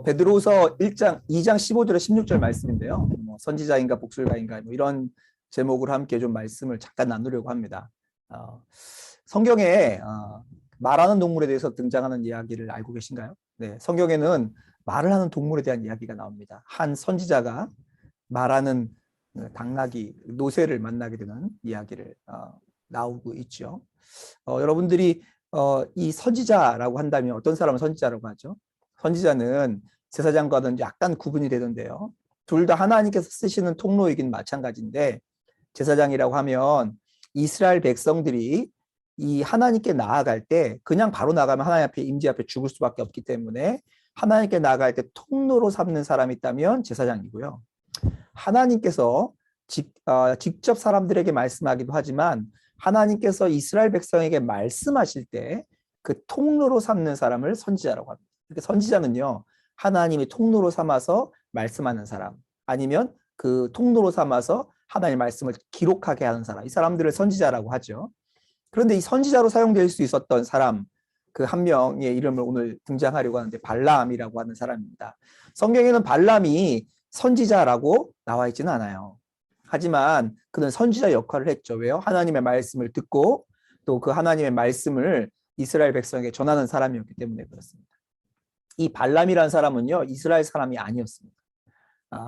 베드로후서 2장 15절에 16절 말씀인데요. 선지자인가 복술가인가 이런 제목으로 함께 좀 말씀을 잠깐 나누려고 합니다. 성경에 말하는 동물에 대해서 등장하는 이야기를 알고 계신가요? 네, 성경에는 말을 하는 동물에 대한 이야기가 나옵니다. 한 선지자가 말하는 당나귀, 노새를 만나게 되는 이야기를 나오고 있죠. 여러분들이 이 선지자라고 한다면 어떤 사람을 선지자라고 하죠? 선지자는 제사장과는 약간 구분이 되던데요. 둘 다 하나님께서 쓰시는 통로이긴 마찬가지인데, 제사장이라고 하면 이스라엘 백성들이 이 하나님께 나아갈 때 그냥 바로 나가면 하나님 앞에 임재 앞에 죽을 수밖에 없기 때문에 하나님께 나아갈 때 통로로 삼는 사람이 있다면 제사장이고요. 하나님께서 직접 사람들에게 말씀하기도 하지만 하나님께서 이스라엘 백성에게 말씀하실 때 그 통로로 삼는 사람을 선지자라고 합니다. 그러니까 선지자는요, 하나님이 통로로 삼아서 말씀하는 사람, 아니면 그 통로로 삼아서 하나님의 말씀을 기록하게 하는 사람, 이 사람들을 선지자라고 하죠. 그런데 이 선지자로 사용될 수 있었던 사람, 그 한 명의 이름을 오늘 등장하려고 하는데 발람이라고 하는 사람입니다. 성경에는 발람이 선지자라고 나와 있지는 않아요. 하지만 그는 선지자 역할을 했죠. 왜요? 하나님의 말씀을 듣고 또 그 하나님의 말씀을 이스라엘 백성에게 전하는 사람이었기 때문에 그렇습니다. 이 발람이라는 사람은요, 이스라엘 사람이 아니었습니다.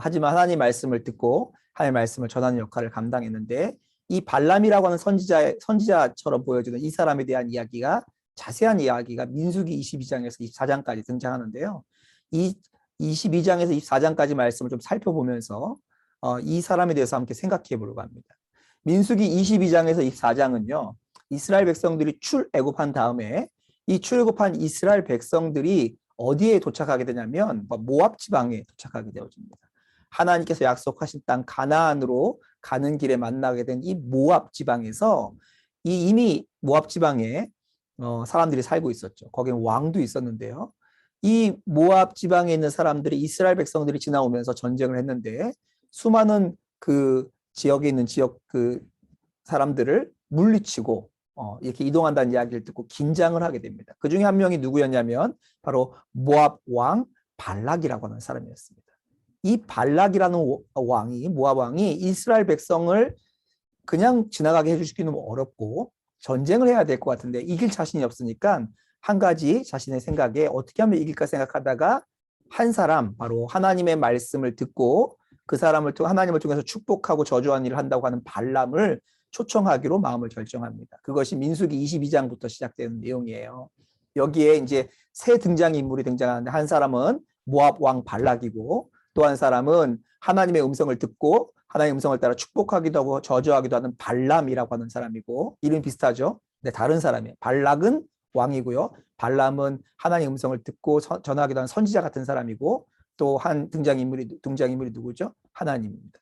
하지만 하나님 말씀을 듣고 하나님 말씀을 전하는 역할을 감당했는데, 이 발람이라고 하는 선지자처럼 보여지는 이 사람에 대한 이야기가, 자세한 이야기가 민수기 22장에서 24장까지 등장하는데요. 이 22장에서 24장까지 말씀을 좀 살펴보면서 이 사람에 대해서 함께 생각해 보려고 합니다. 민수기 22장에서 24장은요, 이스라엘 백성들이 출애굽한 다음에 이 출애굽한 이스라엘 백성들이 어디에 도착하게 되냐면 모압 지방에 도착하게 되어집니다. 하나님께서 약속하신 땅 가나안으로 가는 길에 만나게 된 이 모압 지방에서 이미 모압 지방에 사람들이 살고 있었죠. 거기는 왕도 있었는데요. 이 모압 지방에 있는 사람들이 이스라엘 백성들이 지나오면서 전쟁을 했는데, 수많은 그 지역에 있는 그 사람들을 물리치고 이렇게 이동한다는 이야기를 듣고 긴장을 하게 됩니다. 그 중에 한 명이 누구였냐면 바로 모압 왕 발락이라고 하는 사람이었습니다. 이 발락이라는 모압 왕이 이스라엘 백성을 그냥 지나가게 해주기는 어렵고 전쟁을 해야 될 것 같은데 이길 자신이 없으니까 한 가지 자신의 생각에 어떻게 하면 이길까 생각하다가 한 사람, 바로 하나님의 말씀을 듣고 그 사람을 하나님을 통해서 축복하고 저주하는 일을 한다고 하는 발람을 초청하기로 마음을 결정합니다. 그것이 민수기 22장부터 시작되는 내용이에요. 여기에 이제 새 등장인물이 등장하는데, 한 사람은 모압 왕 발락이고 또 한 사람은 하나님의 음성을 듣고 하나님의 음성을 따라 축복하기도 하고 저주하기도 하는 발람이라고 하는 사람이고, 이름이 비슷하죠? 네, 다른 사람이에요. 발락은 왕이고요, 발람은 하나님의 음성을 듣고 전하기도 하는 선지자 같은 사람이고, 또 한 등장인물이 누구죠? 하나님입니다.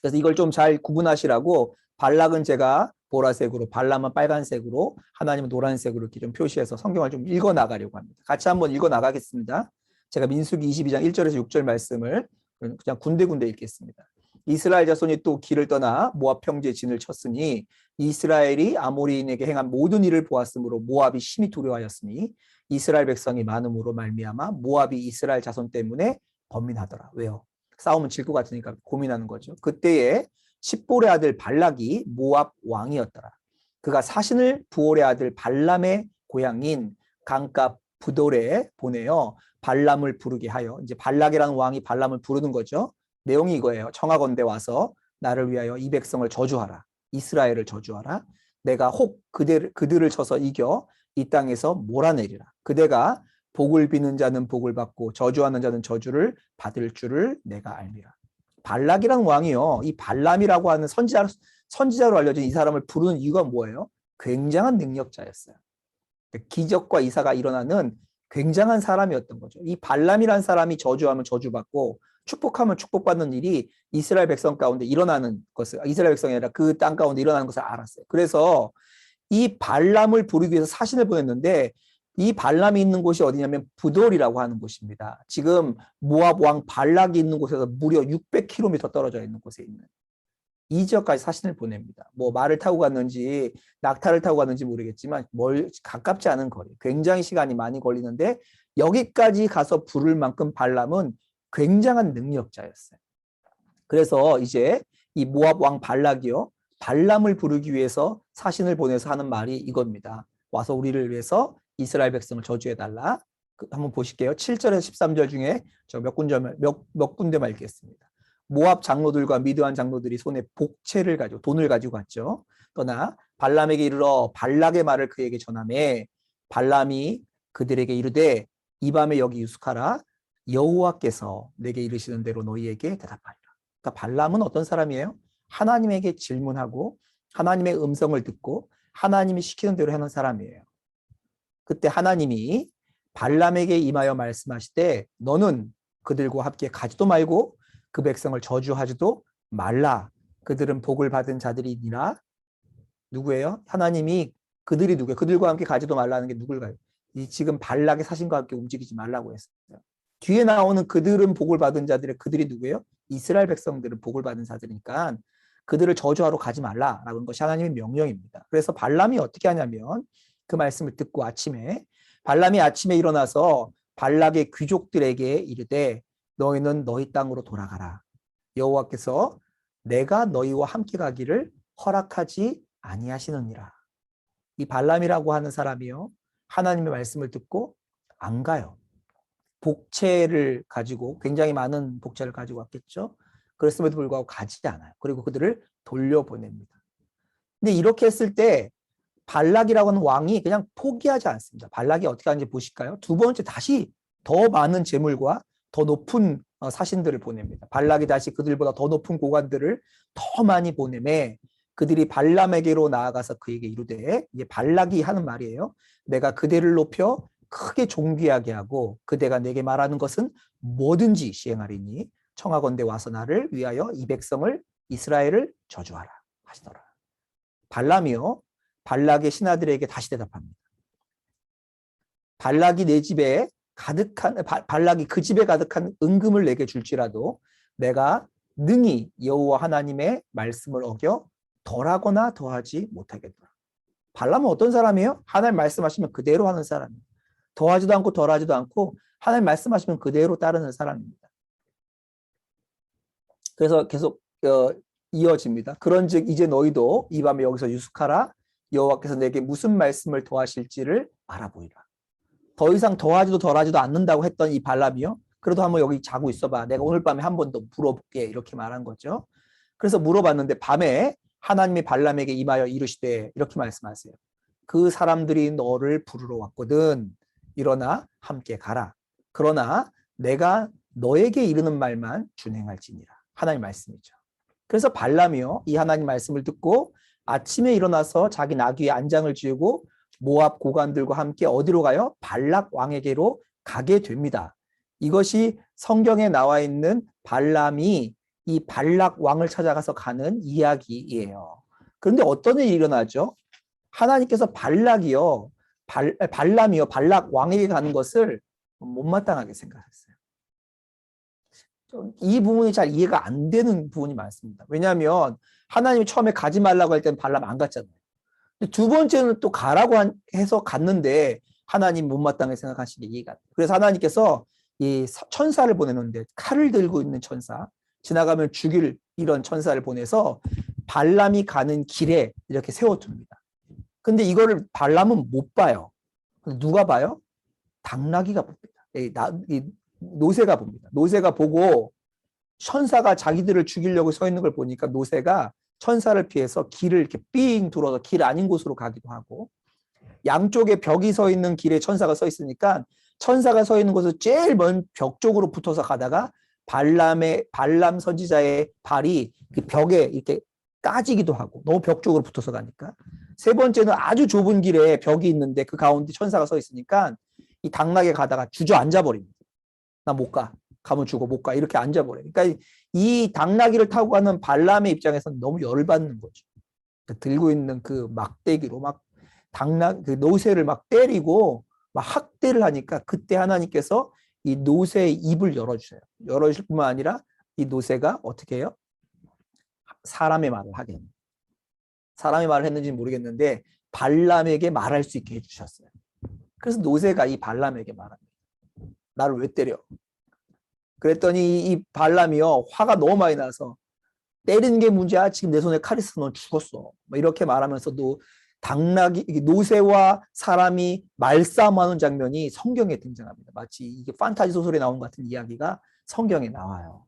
그래서 이걸 좀 잘 구분하시라고 발락은 제가 보라색으로, 발람은 빨간색으로, 하나님은 노란색으로 이렇게 좀 표시해서 성경을 좀 읽어 나가려고 합니다. 같이 한번 읽어 나가겠습니다. 제가 민수기 22장 1절에서 6절 말씀을 그냥 군데군데 읽겠습니다. 이스라엘 자손이 또 길을 떠나 모압 평지에 진을 쳤으니 이스라엘이 아모리인에게 행한 모든 일을 보았으므로 모압이 심히 두려워하였으니 이스라엘 백성이 많음으로 말미암아 모압이 이스라엘 자손 때문에 번민하더라. 왜요? 싸우면 질 것 같으니까 고민하는 거죠. 그때에 십볼의 아들 발락이 모압 왕이었더라. 그가 사신을 부올의 아들 발람의 고향인 강가 부돌에 보내어 발람을 부르게 하여, 이제 발락이라는 왕이 발람을 부르는 거죠. 내용이 이거예요. 청하건대 와서 나를 위하여 이 백성을 저주하라. 이스라엘을 저주하라. 내가 혹 그들을 쳐서 이겨 이 땅에서 몰아내리라. 그대가 복을 비는 자는 복을 받고 저주하는 자는 저주를 받을 줄을 내가 알미라. 발락이라는 왕이요, 이 발람이라고 하는 선지자로 알려진 이 사람을 부르는 이유가 뭐예요? 굉장한 능력자였어요. 기적과 이사가 일어나는 굉장한 사람이었던 거죠. 이 발람이라는 사람이 저주하면 저주받고 축복하면 축복받는 일이 이스라엘 백성 가운데 일어나는 것을, 이스라엘 백성이 아니라 그 땅 가운데 일어나는 것을 알았어요. 그래서 이 발람을 부르기 위해서 사신을 보냈는데, 이 발람이 있는 곳이 어디냐면 부돌이라고 하는 곳입니다. 지금 모압 왕 발락이 있는 곳에서 무려 600km 떨어져 있는 곳에 있는, 이 지역까지 사신을 보냅니다. 뭐 말을 타고 갔는지 낙타를 타고 갔는지 모르겠지만 가깝지 않은 거리, 굉장히 시간이 많이 걸리는데 여기까지 가서 부를 만큼 발람은 굉장한 능력자였어요. 그래서 이제 이 모압 왕 발락이요, 발람을 부르기 위해서 사신을 보내서 하는 말이 이겁니다. 와서 우리를 위해서 이스라엘 백성을 저주해달라. 한번 보실게요. 7절에서 13절 중에 저 몇 군데만 읽겠습니다. 모압 장로들과 미드안 장로들이 손에 복채를 가지고 돈을 가지고 갔죠. 떠나 발람에게 이르러 발락의 말을 그에게 전하매 발람이 그들에게 이르되 이 밤에 여기 유숙하라. 여호와께서 내게 이르시는 대로 너희에게 대답하리라. 그러니까 발람은 어떤 사람이에요? 하나님에게 질문하고 하나님의 음성을 듣고 하나님이 시키는 대로 하는 사람이에요. 그때 하나님이 발람에게 임하여 말씀하시되 너는 그들과 함께 가지도 말고 그 백성을 저주하지도 말라. 그들은 복을 받은 자들이니라. 누구예요? 하나님이 그들이 누구예요? 그들과 함께 가지도 말라는 게 누굴까요? 이 지금 발락의 사신과 함께 움직이지 말라고 했어요. 뒤에 나오는 그들은 복을 받은 자들의 그들이 누구예요? 이스라엘 백성들은 복을 받은 자들이니까 그들을 저주하러 가지 말라라는 것이 하나님의 명령입니다. 그래서 발람이 어떻게 하냐면 그 말씀을 듣고 발람이 아침에 일어나서 발락의 귀족들에게 이르되 너희는 너희 땅으로 돌아가라. 여호와께서 내가 너희와 함께 가기를 허락하지 아니하시느니라. 이 발람이라고 하는 사람이요, 하나님의 말씀을 듣고 안 가요. 복채를 가지고, 굉장히 많은 복채를 가지고 왔겠죠. 그랬음에도 불구하고 가지 않아요. 그리고 그들을 돌려보냅니다. 근데 이렇게 했을 때 발락이라고 하는 왕이 그냥 포기하지 않습니다. 발락이 어떻게 하는지 보실까요? 두 번째 다시 더 많은 재물과 더 높은 사신들을 보냅니다. 발락이 다시 그들보다 더 높은 고관들을 더 많이 보내매 그들이 발람에게로 나아가서 그에게 이르되, 이게 발락이 하는 말이에요. 내가 그대를 높여 크게 존귀하게 하고 그대가 내게 말하는 것은 뭐든지 시행하리니 청하건대 와서 나를 위하여 이 백성을 이스라엘을 저주하라 하시더라. 발람이요, 발락의 신하들에게 다시 대답합니다. 발락이 그 집에 가득한 은금을 내게 줄지라도 내가 능히 여호와 하나님의 말씀을 어겨 덜하거나 더하지 못하겠더라. 발람은 어떤 사람이에요? 하나님 말씀하시면 그대로 하는 사람이에요. 더하지도 않고 덜하지도 않고 하나님 말씀하시면 그대로 따르는 사람입니다. 그래서 계속 이어집니다. 그런즉 이제 너희도 이 밤에 여기서 유숙하라. 여호와께서 내게 무슨 말씀을 더하실지를 알아보이라. 더 이상 더하지도 덜하지도 않는다고 했던 이 발람이요, 그래도 한번 여기 자고 있어봐. 내가 오늘 밤에 한 번 더 물어볼게. 이렇게 말한 거죠. 그래서 물어봤는데 밤에 하나님이 발람에게 임하여 이르시되 이렇게 말씀하세요. 그 사람들이 너를 부르러 왔거든. 일어나 함께 가라. 그러나 내가 너에게 이르는 말만 준행할지니라. 하나님 말씀이죠. 그래서 발람이요, 이 하나님 말씀을 듣고 아침에 일어나서 자기 나귀에 안장을 지우고 모압 고관들과 함께 어디로 가요? 발락 왕에게로 가게 됩니다. 이것이 성경에 나와 있는 발람이 이 발락 왕을 찾아가서 가는 이야기예요. 그런데 어떤 일이 일어나죠? 하나님께서 발락이요, 발람이요, 발락 왕에게 가는 것을 못마땅하게 생각했어요. 이 부분이 잘 이해가 안 되는 부분이 많습니다. 왜냐하면 하나님이 처음에 가지 말라고 할 때는 발람 안 갔잖아요. 두 번째는 또 가라고 해서 갔는데 하나님 못마땅하게 생각하신 게 이해가 안 돼요. 그래서 하나님께서 이 천사를 보내는데, 칼을 들고 있는 천사, 지나가면 죽일 이런 천사를 보내서 발람이 가는 길에 이렇게 세워둡니다. 근데 이거를 발람은 못 봐요. 누가 봐요? 당나귀가 봅니다. 노새가 봅니다. 노새가 보고 천사가 자기들을 죽이려고 서 있는 걸 보니까 노새가 천사를 피해서 길을 이렇게 삥 둘러서 길 아닌 곳으로 가기도 하고, 양쪽에 벽이 서 있는 길에 천사가 서 있으니까 천사가 서 있는 곳에서 제일 먼 벽 쪽으로 붙어서 가다가 발람 선지자의 발이 그 벽에 이렇게 까지기도 하고, 너무 벽 쪽으로 붙어서 가니까. 세 번째는 아주 좁은 길에 벽이 있는데 그 가운데 천사가 서 있으니까 이 당나귀에 가다가 주저앉아 버립니다. 나 못 가. 가면 죽어. 못 가. 이렇게 앉아버려요. 그러니까 이 당나귀를 타고 가는 발람의 입장에서는 너무 열받는 거죠. 들고 있는 그 막대기로 막 그 노새를 막 때리고 막 학대를 하니까 그때 하나님께서 이 노새의 입을 열어주세요. 열어주실 뿐만 아니라 이 노새가 어떻게 해요? 사람의 말을 하게 합니다. 사람의 말을 했는지는 모르겠는데 발람에게 말할 수 있게 해주셨어요. 그래서 노새가 이 발람에게 말합니다. 나를 왜 때려? 그랬더니 이 발람이요 화가 너무 많이 나서 때리는 게 문제야. 지금 내 손에 칼이 있어. 넌 죽었어. 이렇게 말하면서도 당나귀 노새와 사람이 말싸움하는 장면이 성경에 등장합니다. 마치 이게 판타지 소설에 나온 것 같은 이야기가 성경에 나와요.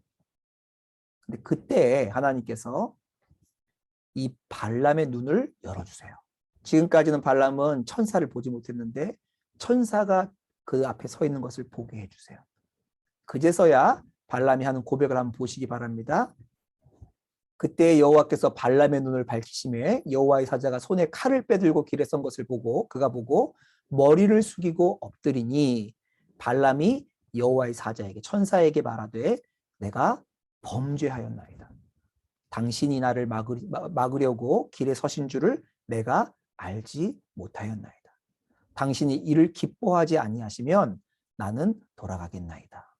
근데 그때 하나님께서 이 발람의 눈을 열어주세요. 지금까지는 발람은 천사를 보지 못했는데 천사가 그 앞에 서 있는 것을 보게 해주세요. 그제서야 발람이 하는 고백을 한번 보시기 바랍니다. 그때 여호와께서 발람의 눈을 밝히심에 여호와의 사자가 손에 칼을 빼들고 길에 선 것을 보고 그가 보고 머리를 숙이고 엎드리니 발람이 여호와의 사자에게 천사에게 말하되 내가 범죄하였나이다. 당신이 나를 막으려고 길에 서신 줄을 내가 알지 못하였나이다. 당신이 이를 기뻐하지 아니하시면 나는 돌아가겠나이다.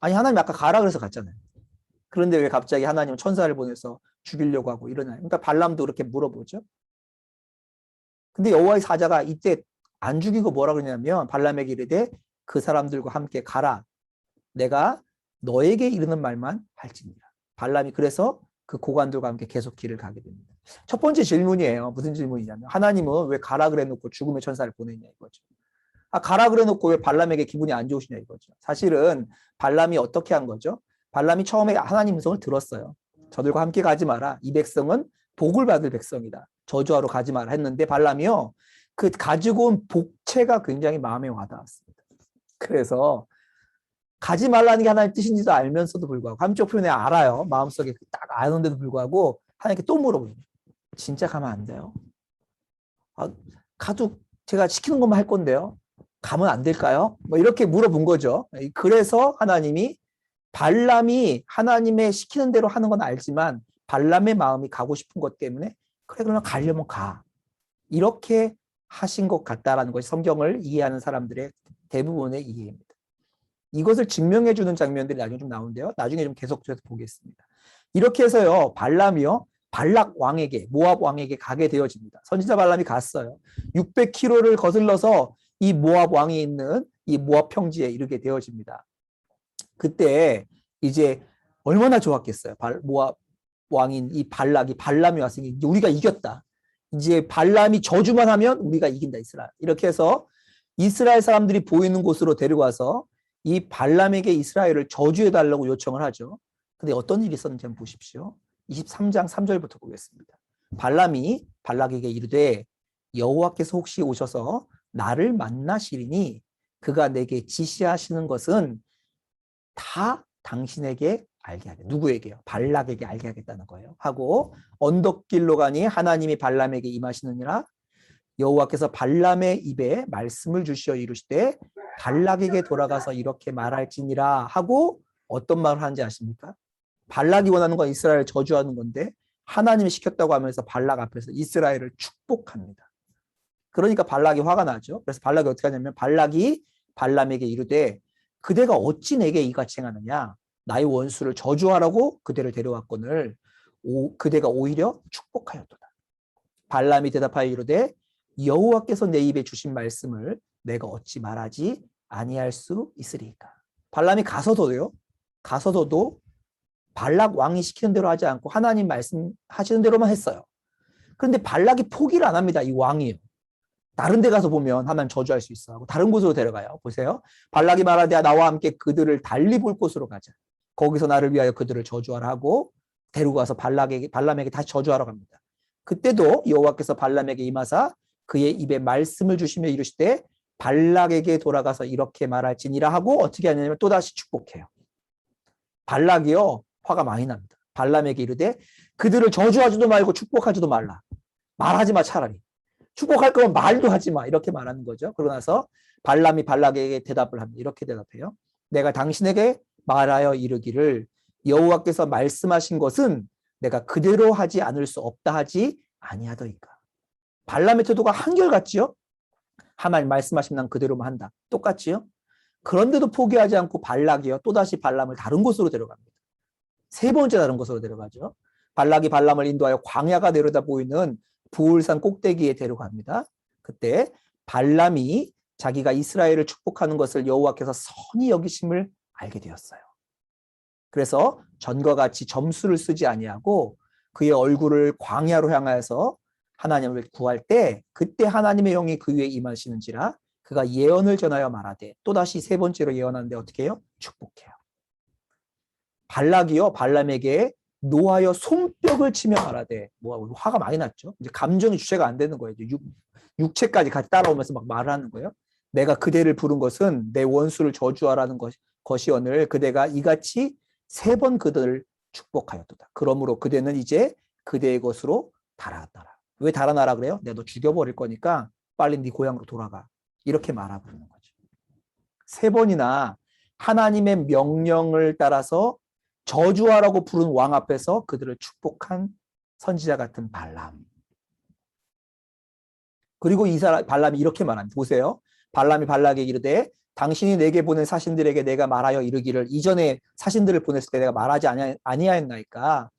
아니 하나님 아까 가라 그래서 갔잖아요. 그런데 왜 갑자기 하나님은 천사를 보내서 죽이려고 하고 이러나요? 그러니까 발람도 그렇게 물어보죠. 근데 여호와의 사자가 이때 안 죽이고 뭐라 그러냐면 발람에게 이르되 그 사람들과 함께 가라. 내가 너에게 이르는 말만 할지니라. 발람이 그래서 그 고관들과 함께 계속 길을 가게 됩니다. 첫 번째 질문이에요. 무슨 질문이냐면 하나님은 왜 가라 그래 놓고 죽음의 천사를 보냈냐 이거죠. 가라 그래 놓고 왜 발람에게 기분이 안 좋으시냐 이거죠. 사실은 발람이 어떻게 한 거죠? 발람이 처음에 하나님 음성을 들었어요. 저들과 함께 가지 마라. 이 백성은 복을 받을 백성이다. 저주하러 가지 마라 했는데 발람이요. 그 가지고 온 복채가 굉장히 마음에 와닿았습니다. 그래서 가지 말라는 게 하나님의 뜻인지도 알면서도 불구하고 한쪽 표현에 알아요. 마음속에 딱 아는데도 불구하고 하나님께 또 물어봅니다. 진짜 가면 안 돼요? 가도 제가 시키는 것만 할 건데요. 가면 안 될까요? 이렇게 물어본 거죠. 그래서 하나님이 발람이 하나님의 시키는 대로 하는 건 알지만 발람의 마음이 가고 싶은 것 때문에 그래 그러면 가려면 가. 이렇게 하신 것 같다라는 것이 성경을 이해하는 사람들의 대부분의 이해입니다. 이것을 증명해 주는 장면들이 나중에 좀 나오는데요. 나중에 좀 계속해서 보겠습니다. 이렇게 해서요. 발람이요. 발락 왕에게 모압 왕에게 가게 되어집니다. 선지자 발람이 갔어요. 600km를 거슬러서 이 모압 왕이 있는 이 모압 평지에 이르게 되어집니다. 그때 이제 얼마나 좋았겠어요. 모압 왕인 이 발락이 발람이 왔으니 이제 우리가 이겼다. 이제 발람이 저주만 하면 우리가 이긴다 이스라엘. 이렇게 해서 이스라엘 사람들이 보이는 곳으로 데려가서 이 발람에게 이스라엘을 저주해달라고 요청을 하죠. 근데 어떤 일이 있었는지 한번 보십시오. 23장 3절부터 보겠습니다. 발람이 발락에게 이르되 여호와께서 혹시 오셔서 나를 만나시리니 그가 내게 지시하시는 것은 다 당신에게 알게 하겠다. 누구에게요? 발락에게 알게 하겠다는 거예요. 하고 언덕길로 가니 하나님이 발람에게 임하시느니라. 여호와께서 발람의 입에 말씀을 주시어 이르시되 발락에게 돌아가서 이렇게 말할지니라 하고 어떤 말을 하는지 아십니까? 발락이 원하는 건 이스라엘을 저주하는 건데 하나님이 시켰다고 하면서 발락 앞에서 이스라엘을 축복합니다. 그러니까 발락이 화가 나죠. 그래서 발락이 어떻게 하냐면 발락이 발람에게 이르되 그대가 어찌 내게 이같이 행하느냐? 나의 원수를 저주하라고 그대를 데려왔거늘 그대가 오히려 축복하였도다. 발람이 대답하여 이르되 여호와께서 내 입에 주신 말씀을 내가 어찌 말하지 아니할 수 있으리까. 발람이 가서도요. 가서도 발락 왕이 시키는 대로 하지 않고 하나님 말씀하시는 대로만 했어요. 그런데 발락이 포기를 안 합니다. 이 왕이요. 다른 데 가서 보면 하나님 저주할 수 있어 하고 다른 곳으로 데려가요. 보세요. 발락이 말하되 나와 함께 그들을 달리 볼 곳으로 가자. 거기서 나를 위하여 그들을 저주하라 하고 데리고 가서 발람에게 다시 저주하러 갑니다. 그때도 여호와께서 발람에게 임하사 그의 입에 말씀을 주시며 이르시되 발락에게 돌아가서 이렇게 말할지니라 하고 어떻게 하냐면 또다시 축복해요. 발락이요. 화가 많이 납니다. 발람에게 이르되 그들을 저주하지도 말고 축복하지도 말라. 말하지 마 차라리. 축복할 거면 말도 하지 마. 이렇게 말하는 거죠. 그러고 나서 발람이 발락에게 대답을 합니다. 이렇게 대답해요. 내가 당신에게 말하여 이르기를 여호와께서 말씀하신 것은 내가 그대로 하지 않을 수 없다 하지 아니하더이까. 발람의 태도가 한결같지요. 하나님 말씀하신 난 그대로만 한다. 똑같지요. 그런데도 포기하지 않고 발락이요. 또다시 발람을 다른 곳으로 데려갑니다. 세 번째 다른 곳으로 데려가죠. 발락이 발람을 인도하여 광야가 내려다 보이는 부올산 꼭대기에 데려갑니다. 그때 발람이 자기가 이스라엘을 축복하는 것을 여호와께서 선히 여기심을 알게 되었어요. 그래서 전과 같이 점수를 쓰지 아니하고 그의 얼굴을 광야로 향하여서 하나님을 구할 때 그때 하나님의 영이 그 위에 임하시는지라 그가 예언을 전하여 말하되 또다시 세 번째로 예언하는데 어떻게 해요? 축복해요. 발락이요 발람에게 노하여 손뼉을 치며 말하되 뭐 화가 많이 났죠. 이제 감정이 주체가 안 되는 거예요. 육체까지 같이 따라오면서 막 말하는 거예요. 내가 그대를 부른 것은 내 원수를 저주하라는 것이오늘 그대가 이같이 세 번 그들을 축복하였도다. 그러므로 그대는 이제 그대의 것으로 달아나라. 왜 달아나라 그래요? 내가 너 죽여버릴 거니까 빨리 네 고향으로 돌아가. 이렇게 말하는 거죠. 세 번이나 하나님의 명령을 따라서 저주하라고 부른 왕 앞에서 그들을 축복한 선지자 같은 발람. 그리고 이 사람 발람이 이렇게 말합니다. 보세요. 발람이 발락에게 이르되 당신이 내게 보낸 사신들에게 내가 말하여 이르기를 이전에 사신들을 보냈을 때 내가 말하지 아니하였나이까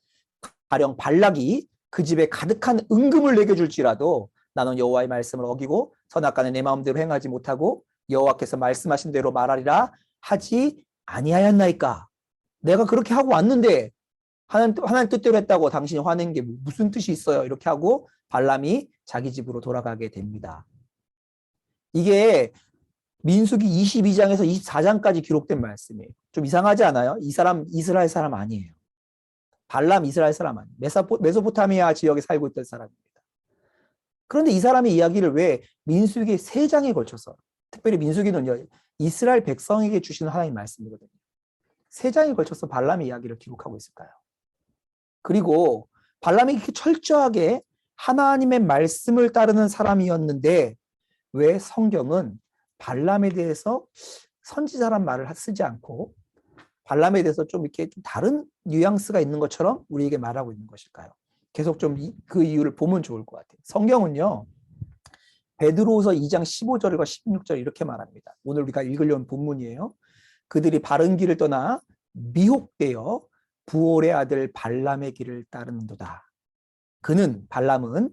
가령 발락이 그 집에 가득한 은금을 내게 줄지라도 나는 여호와의 말씀을 어기고 선악간에 내 마음대로 행하지 못하고 여호와께서 말씀하신 대로 말하리라 하지 아니하였나이까. 내가 그렇게 하고 왔는데 하나님 뜻대로 했다고 당신이 화낸 게 무슨 뜻이 있어요? 이렇게 하고 발람이 자기 집으로 돌아가게 됩니다. 이게 민수기 22장에서 24장까지 기록된 말씀이에요. 좀 이상하지 않아요? 이 사람 이스라엘 사람 아니에요. 발람 이스라엘 사람 아니에요. 메소포타미아 지역에 살고 있던 사람입니다. 그런데 이 사람의 이야기를 왜 민수기 3장에 걸쳐서 특별히 민수기는요 이스라엘 백성에게 주시는 하나님의 말씀이거든요. 3장에 걸쳐서 발람의 이야기를 기록하고 있을까요? 그리고 발람이 이렇게 철저하게 하나님의 말씀을 따르는 사람이었는데 왜 성경은 발람에 대해서 선지자란 말을 쓰지 않고 발람에 대해서 좀 이렇게 좀 다른 뉘앙스가 있는 것처럼 우리에게 말하고 있는 것일까요? 계속 좀 그 이유를 보면 좋을 것 같아요. 성경은요. 베드로후서 2장 15절과 16절 이렇게 말합니다. 오늘 우리가 읽으려는 본문이에요. 그들이 바른 길을 떠나 미혹되어 부올의 아들 발람의 길을 따르는도다. 발람은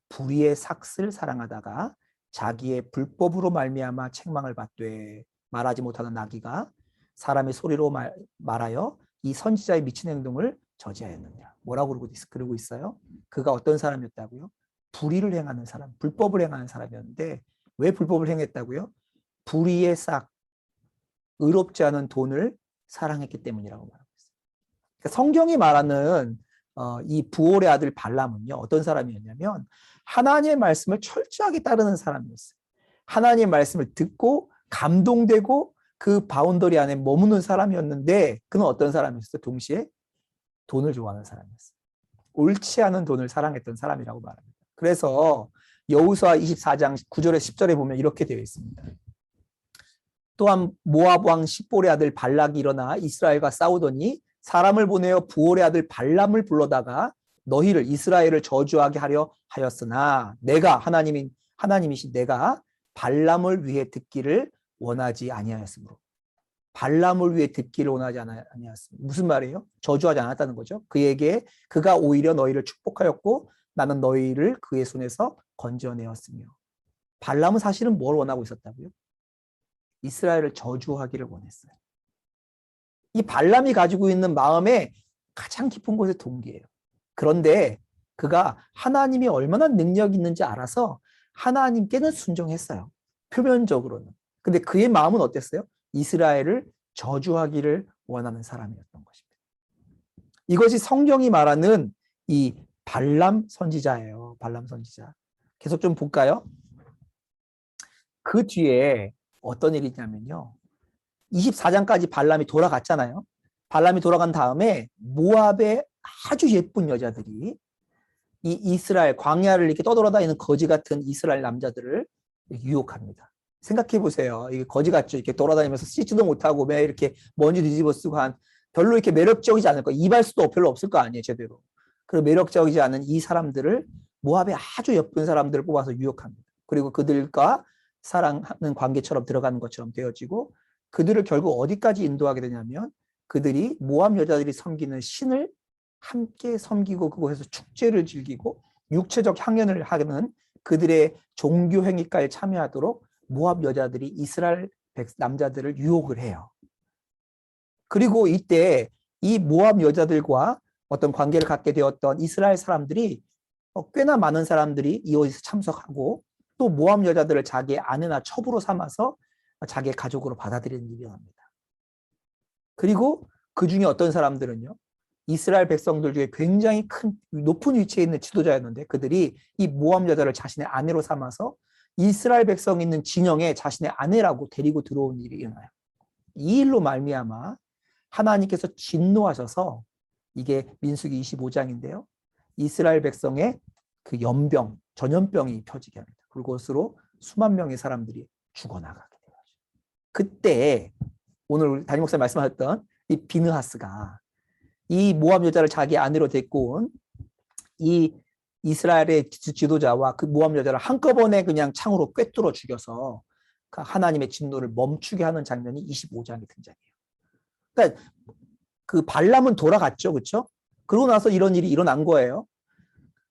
불의의 삭슬 사랑하다가 자기의 불법으로 말미암아 책망을 받되 말하지 못하는 나귀가 사람의 소리로 말하여 이 선지자의 미친 행동을 저지하였느냐. 뭐라고 그러고 있어요? 그가 어떤 사람이었다고요? 불의를 행하는 사람, 불법을 행하는 사람이었는데 왜 불법을 행했다고요? 불의의 싹, 의롭지 않은 돈을 사랑했기 때문이라고 말하고 있어요. 그러니까 성경이 말하는 이 부올의 아들 발람은요 어떤 사람이었냐면 하나님의 말씀을 철저하게 따르는 사람이었어요. 하나님의 말씀을 듣고 감동되고 그 바운더리 안에 머무는 사람이었는데 그는 어떤 사람이었어요? 동시에 돈을 좋아하는 사람이었어요. 옳지 않은 돈을 사랑했던 사람이라고 말합니다. 그래서 여호수아 24장 9절에 10절에 보면 이렇게 되어 있습니다. 또한 모압 왕 십볼의 아들 발락이 일어나 이스라엘과 싸우더니 사람을 보내어 부올의 아들 발람을 불러다가 너희를 이스라엘을 저주하게 하려 하였으나 내가 하나님이신 내가 발람을 위해 듣기를 원하지 아니하였으므로. 발람을 위해 듣기를 원하지 아니하였으므로. 무슨 말이에요? 저주하지 않았다는 거죠. 그가 오히려 너희를 축복하였고 나는 너희를 그의 손에서 건져내었으며. 발람은 사실은 뭘 원하고 있었다고요? 이스라엘을 저주하기를 원했어요. 이 발람이 가지고 있는 마음의 가장 깊은 곳의 동기예요. 그런데 그가 하나님이 얼마나 능력이 있는지 알아서 하나님께는 순종했어요. 표면적으로는. 근데 그의 마음은 어땠어요? 이스라엘을 저주하기를 원하는 사람이었던 것입니다. 이것이 성경이 말하는 이 발람 선지자예요. 발람 선지자. 계속 좀 볼까요? 그 뒤에 어떤 일이 있냐면요. 24장까지 발람이 돌아갔잖아요. 발람이 돌아간 다음에 모압의 아주 예쁜 여자들이 이 이스라엘 광야를 이렇게 떠돌아다니는 거지 같은 이스라엘 남자들을 유혹합니다. 생각해 보세요. 이게 거지 같죠. 이렇게 돌아다니면서 씻지도 못하고 매 이렇게 먼지 뒤집어 쓰고 별로 이렇게 매력적이지 않을 거. 이발소도 별로 없을 거 아니에요, 제대로. 그리고 매력적이지 않은 이 사람들을 모압의 아주 예쁜 사람들을 뽑아서 유혹합니다. 그리고 그들과 사랑하는 관계처럼 들어가는 것처럼 되어지고 그들을 결국 어디까지 인도하게 되냐면 그들이 모압 여자들이 섬기는 신을 함께 섬기고 그곳에서 축제를 즐기고 육체적 향연을 하는 그들의 종교 행위까지 참여하도록 모압 여자들이 이스라엘 남자들을 유혹을 해요. 그리고 이때 이 모압 여자들과 어떤 관계를 갖게 되었던 이스라엘 사람들이 꽤나 많은 사람들이 이곳에서 참석하고 또 모압 여자들을 자기의 아내나 첩으로 삼아서 자기의 가족으로 받아들이는 일이 일어납니다. 그리고 그 중에 어떤 사람들은요, 이스라엘 백성들 중에 굉장히 큰 높은 위치에 있는 지도자였는데 그들이 이 모압 여자를 자신의 아내로 삼아서 이스라엘 백성이 있는 진영에 자신의 아내라고 데리고 들어온 일이 일어나요. 이 일로 말미암아 하나님께서 진노하셔서, 이게 민수기 25장인데요. 이스라엘 백성의 그 연병, 전염병이 펴지게 합니다. 그것으로 수만 명의 사람들이 죽어나가게 돼요. 그때 오늘 담임 목사님 말씀하셨던 이 비느하스가 이 모압 여자를 자기 아내로 데리고 온 이 이스라엘의 지도자와 그 모압 여자를 한꺼번에 그냥 창으로 꿰뚫어 죽여서 하나님의 진노를 멈추게 하는 장면이 25장에 등장해요. 그러니까 그 발람은 돌아갔죠, 그렇죠? 그러고 나서 이런 일이 일어난 거예요.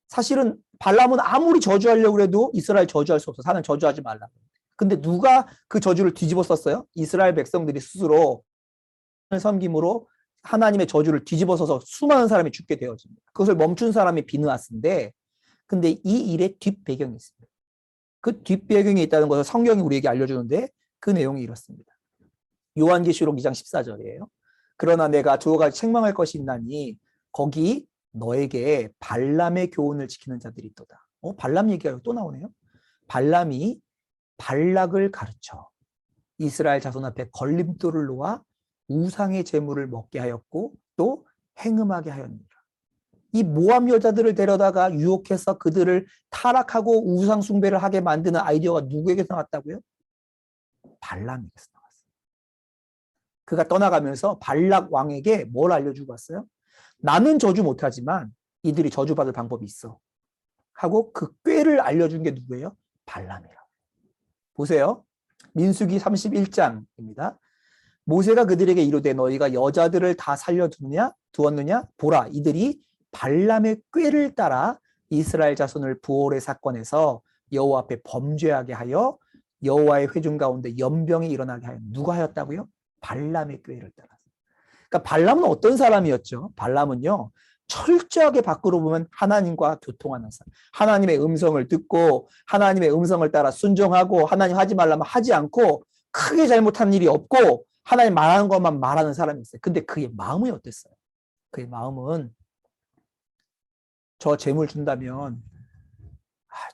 사실은 발람은 아무리 저주하려고 해도 이스라엘 저주할 수 없어. 하나님 저주하지 말라고. 근데 누가 그 저주를 뒤집어 썼어요? 이스라엘 백성들이 스스로 섬김으로 하나님의 저주를 뒤집어 써서 수많은 사람이 죽게 되어집니다. 그것을 멈춘 사람이 비느하스인데, 근데 이 일의 뒷배경이 있습니다. 그 뒷배경이 있다는 것을 성경이 우리에게 알려주는데 그 내용이 이렇습니다. 요한계시록 2장 14절이에요. 그러나 내가 두 가지 책망할 것이 있나니 거기 너에게 발람의 교훈을 지키는 자들이 있도다. 발람 얘기가 또 나오네요. 발람이 발락을 가르쳐 이스라엘 자손 앞에 걸림돌을 놓아 우상의 제물을 먹게 하였고 또 행음하게 하였느니라. 이 모압 여자들을 데려다가 유혹해서 그들을 타락하고 우상 숭배를 하게 만드는 아이디어가 누구에게서 나왔다고요? 발람에게서 나왔어요. 그가 떠나가면서 발락 왕에게 뭘 알려주고 왔어요? 나는 저주 못하지만 이들이 저주받을 방법이 있어 하고 그 꾀를 알려준 게 누구예요? 발람이라고. 보세요. 민수기 31장입니다. 모세가 그들에게 이르되 너희가 여자들을 다 두었느냐? 보라, 이들이 발람의 꾀를 따라 이스라엘 자손을 부올의 사건에서 여호와 앞에 범죄하게 하여 여호와의 회중 가운데 연병이 일어나게 하여. 누가 하였다고요? 발람의 꾀를 따라서. 그러니까 발람은 어떤 사람이었죠? 발람은요, 철저하게 밖으로 보면 하나님과 교통하는 사람, 하나님의 음성을 듣고 하나님의 음성을 따라 순종하고 하나님 하지 말라면 하지 않고 크게 잘못한 일이 없고 하나님 말하는 것만 말하는 사람이었어요. 근데 그의 마음이 어땠어요? 그의 마음은 저 재물 준다면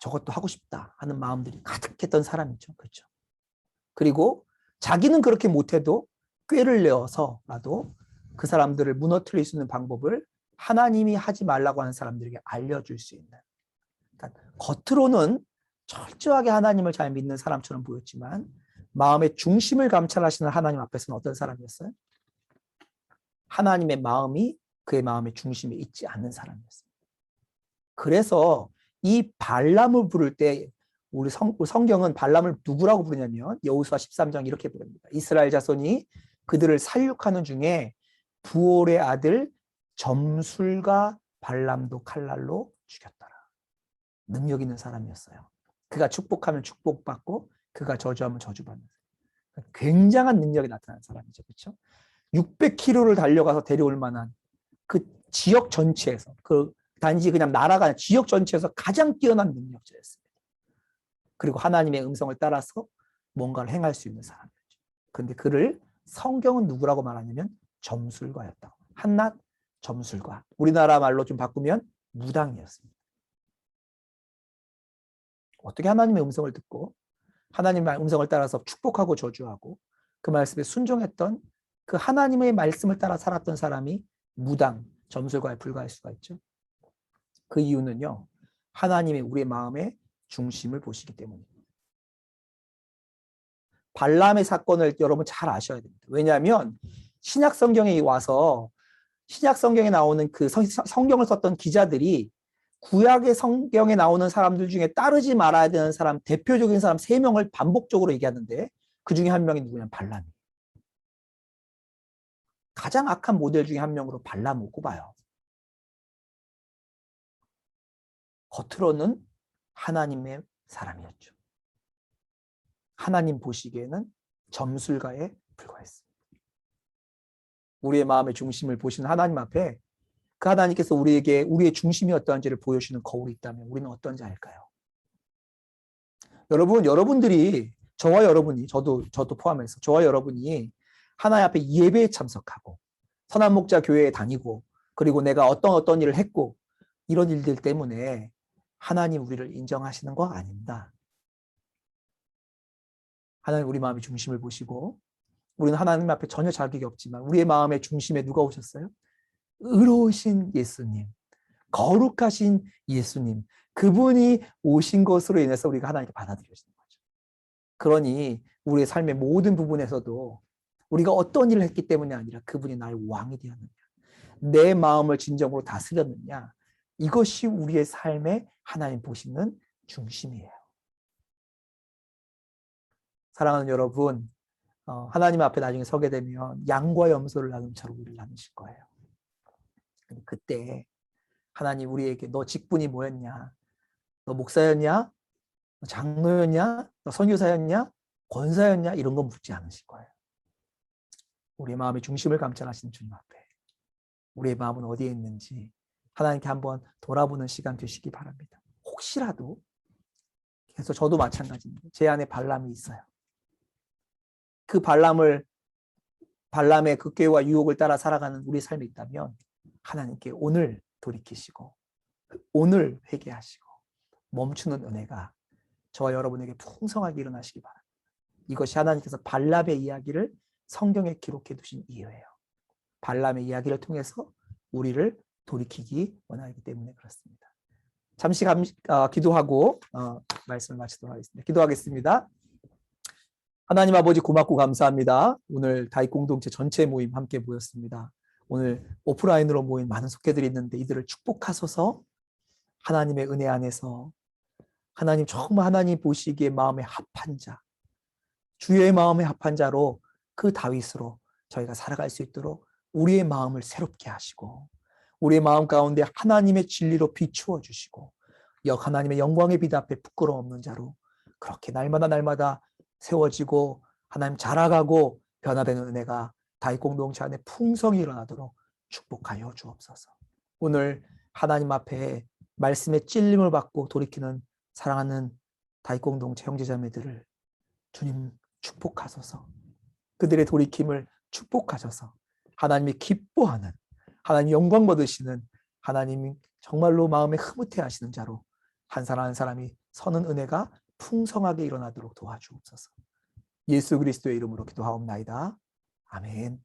저것도 하고 싶다 하는 마음들이 가득했던 사람이죠. 그렇죠? 그리고 자기는 그렇게 못해도 꾀를 내어서라도 그 사람들을 무너뜨릴 수 있는 방법을 하나님이 하지 말라고 하는 사람들에게 알려줄 수 있는. 그러니까 겉으로는 철저하게 하나님을 잘 믿는 사람처럼 보였지만 마음의 중심을 감찰하시는 하나님 앞에서는 어떤 사람이었어요? 하나님의 마음이 그의 마음의 중심에 있지 않는 사람이었어요. 그래서 이 발람을 부를 때 우리 성경은 발람을 누구라고 부르냐면 여호수아 13장 이렇게 부릅니다. 이스라엘 자손이 그들을 살육하는 중에 부올의 아들 점술과 발람도 칼날로 죽였더라. 능력 있는 사람이었어요. 그가 축복하면 축복받고 그가 저주하면 저주받는. 굉장한 능력이 나타나는 사람이죠. 그렇죠? 600km를 달려가서 데려올 만한 그 지역 전체에서, 그 단지 그냥 나라가 아니라 지역 전체에서 가장 뛰어난 능력자였습니다. 그리고 하나님의 음성을 따라서 뭔가를 행할 수 있는 사람이었죠. 그런데 그를 성경은 누구라고 말하냐면 점술가였다고. 한낱 점술가. 우리나라 말로 좀 바꾸면 무당이었습니다. 어떻게 하나님의 음성을 듣고 하나님의 음성을 따라서 축복하고 저주하고 그 말씀에 순종했던 그 하나님의 말씀을 따라 살았던 사람이 무당, 점술가에 불과할 수가 있죠. 그 이유는요, 하나님의 우리의 마음의 중심을 보시기 때문입니다. 발람의 사건을 여러분 잘 아셔야 됩니다. 왜냐하면 신약 성경에 와서 신약 성경에 나오는 그 성경을 썼던 기자들이 구약의 성경에 나오는 사람들 중에 따르지 말아야 되는 사람, 대표적인 사람 3명을 반복적으로 얘기하는데 그 중에 한 명이 누구냐면 발람이에요. 가장 악한 모델 중에 한 명으로 발람을 꼽아요. 겉으로는 하나님의 사람이었죠. 하나님 보시기에는 점술가에 불과했습니다. 우리의 마음의 중심을 보시는 하나님 앞에 그 하나님께서 우리에게 우리의 중심이 어떠한지를 보여주시는 거울이 있다면 우리는 어떤 자일까요? 여러분들이 저와 여러분이 저도 포함해서 저와 여러분이 하나님 앞에 예배에 참석하고 선한 목자 교회에 다니고 그리고 내가 어떤 일을 했고 이런 일들 때문에 하나님 우리를 인정하시는 거 아닙니다. 하나님 우리 마음의 중심을 보시고 우리는 하나님 앞에 전혀 자격이 없지만 우리의 마음의 중심에 누가 오셨어요? 의로우신 예수님, 거룩하신 예수님, 그분이 오신 것으로 인해서 우리가 하나님께 받아들여지는 거죠. 그러니 우리의 삶의 모든 부분에서도 우리가 어떤 일을 했기 때문이 아니라 그분이 나의 왕이 되었느냐, 내 마음을 진정으로 다스렸느냐, 이것이 우리의 삶에 하나님 보시는 중심이에요. 사랑하는 여러분, 하나님 앞에 나중에 서게 되면 양과 염소를 나눔처럼 우리를 나누실 거예요. 그때 하나님 우리에게 너 직분이 뭐였냐? 너 목사였냐? 너 장로였냐? 너 선교사였냐? 권사였냐? 이런 건 묻지 않으실 거예요. 우리의 마음의 중심을 감찰하시는 주님 앞에 우리의 마음은 어디에 있는지 하나님께 한번 돌아보는 시간 되시기 바랍니다. 혹시라도 그래서 저도 마찬가지입니다. 제 안에 발람이 있어요. 그 발람의 그 꾀와 유혹을 따라 살아가는 우리 삶이 있다면 하나님께 오늘 돌이키시고 오늘 회개하시고 멈추는 은혜가 저와 여러분에게 풍성하게 일어나시기 바랍니다. 이것이 하나님께서 발람의 이야기를 성경에 기록해 두신 이유예요. 발람의 이야기를 통해서 우리를 돌이키기 원하기 때문에 그렇습니다. 잠시 기도하고 말씀을 마치도록 하겠습니다. 기도하겠습니다. 하나님 아버지 고맙고 감사합니다. 오늘 다윗 공동체 전체 모임 함께 모였습니다. 오늘 오프라인으로 모인 많은 속회들이 있는데 이들을 축복하소서. 하나님의 은혜 안에서 하나님 정말 하나님 보시기에 마음에 합한 자, 주의 마음에 합한 자로 그 다윗으로 저희가 살아갈 수 있도록 우리의 마음을 새롭게 하시고 우리의 마음 가운데 하나님의 진리로 비추어 주시고 하나님의 영광의 빛 앞에 부끄러움 없는 자로 그렇게 날마다 세워지고 하나님 자라가고 변화되는 은혜가 다윗 공동체 안에 풍성히 일어나도록 축복하여 주옵소서. 오늘 하나님 앞에 말씀의 찔림을 받고 돌이키는 사랑하는 다윗 공동체 형제자매들을 주님 축복하소서. 그들의 돌이킴을 축복하셔서 하나님이 기뻐하는 하나님 영광 받으시는 하나님이 정말로 마음에 흐뭇해 하시는 자로 한 사람 한 사람이 서는 은혜가 풍성하게 일어나도록 도와주옵소서. 예수 그리스도의 이름으로 기도하옵나이다. 아멘.